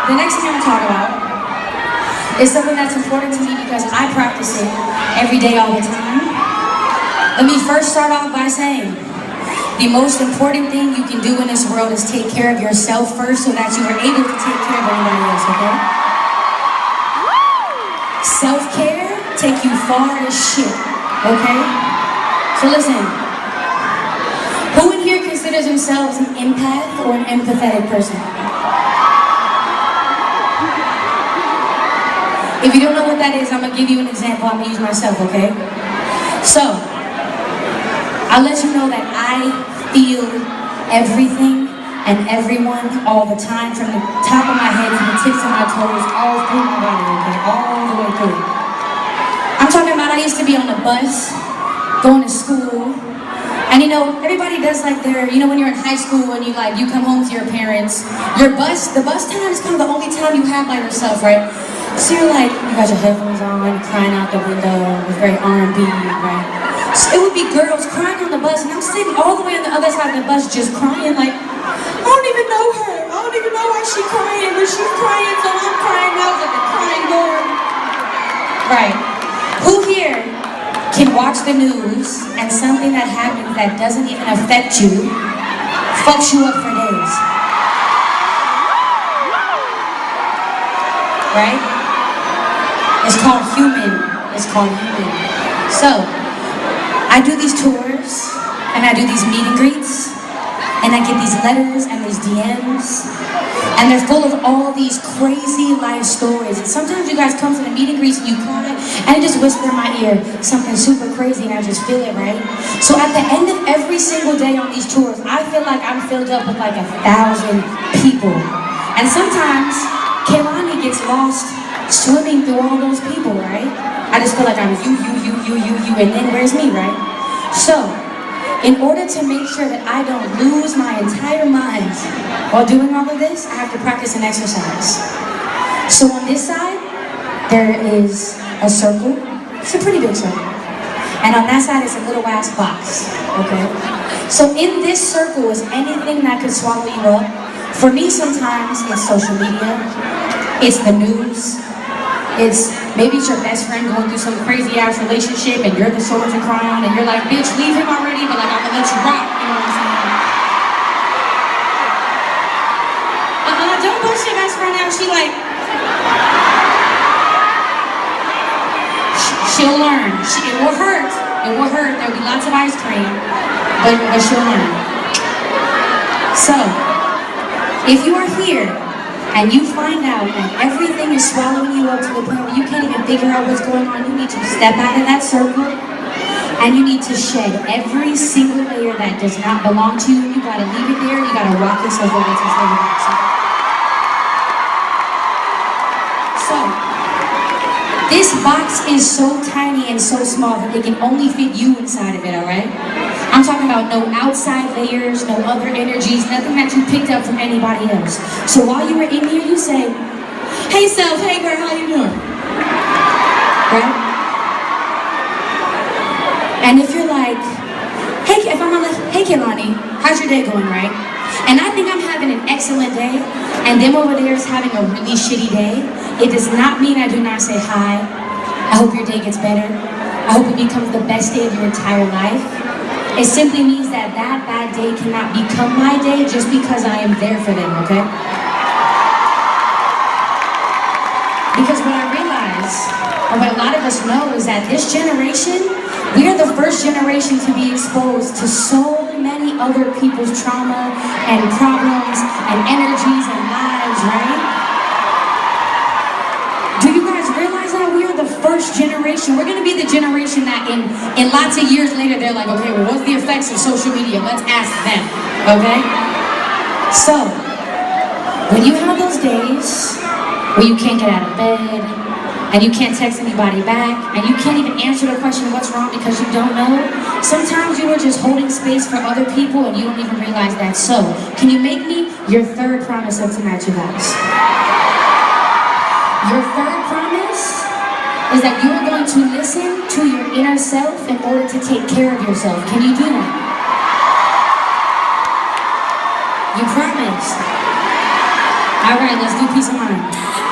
The next thing I'm gonna talk about is something that's important to me because I practice it every day all the time. Let me first start off by saying, the most important thing you can do in this world is take care of yourself first so that you are able to take care of everybody else, okay? Self-care take you far as shit, okay? So listen, who in here considers themselves an empath or an empathetic person? If you don't know what that is, I'm gonna give you an example. I'm gonna use myself, okay? So, I'll let you know that I feel everything and everyone all the time, from the top of my head to the tips of my toes, all through my body, okay? All the way through. I'm talking about I used to be on the bus, going to school, and you know, everybody does like their, you know, when you're in high school and you come home to your parents, the bus time is kind of the only time you have by yourself, right? So you're like, you got your headphones on, crying out the window, it's very R&B, right? So it would be girls crying on the bus, and I'm sitting all the way on the other side of the bus just crying like, I don't even know her. I don't even know why she's crying, but she's crying, so I'm crying out like a crying dog. Right. Who here can watch the news and something that happens that doesn't even affect you fucks you up for days? Right? It's called human. It's called human. So, I do these tours, and I do these meet and greets, and I get these letters and these DMs, and they're full of all these crazy life stories. And sometimes you guys come to the meet and greets and you cry, and you just whisper in my ear something super crazy, and I just feel it, right? So at the end of every single day on these tours, I feel like I'm filled up with like 1,000 people. And sometimes, Kehlani gets lost swimming through all those people, right? I just feel like I'm you, and then where's me, right? So, in order to make sure that I don't lose my entire mind while doing all of this, I have to practice an exercise. So on this side, there is a circle. It's a pretty big circle. And on that side is a little ass box, okay? So in this circle is anything that could swallow you up. For me, sometimes it's social media, it's the news, maybe it's your best friend going through some crazy ass relationship and you're the shoulder to cry on and you're like, bitch, leave him already, but like, I'm gonna let you rock, you know what I'm saying? Don't push your best friend out, she like, she'll learn, it will hurt, there'll be lots of ice cream, but she'll learn. So, if you are here and you find out that everything is swallowing you up to the point where you can't even figure out what's going on, you need to step out of that circle and you need to shed every single layer that does not belong to you. You gotta leave it there, you gotta rock yourself over to the box. So, this box is so tiny and so small that it can only fit you inside of it, alright? I'm talking about no outside layers, no other energies, nothing that you picked up from anybody else. So while you were in here, you say, hey self, hey girl, how you doing? Right? And if you're like, hey, if I'm like, hey Kehlani, how's your day going, right? And I think I'm having an excellent day, and them over there is having a really shitty day, it does not mean I do not say hi. I hope your day gets better. I hope it becomes the best day of your entire life. It simply means that that bad day cannot become my day just because I am there for them, okay? Because what I realize, or what a lot of us know, is that this generation, we are the first generation to be exposed to so many other people's trauma and problems and energies and lives, right? Do you guys realize that we are the first generation? We're gonna be the generation that in lots of years later, they're like, okay, well, what's the effects of social media? Let's ask them, okay? So, when you have those days where you can't get out of bed, and you can't text anybody back, and you can't even answer the question, what's wrong, because you don't know, sometimes you are just holding space for other people and you don't even realize that. So, can you make me your third promise of tonight, you guys? Your third promise is that you are going to listen to your inner self in order to take care of yourself. Can you do that? You promised. All right, let's do peace of mind.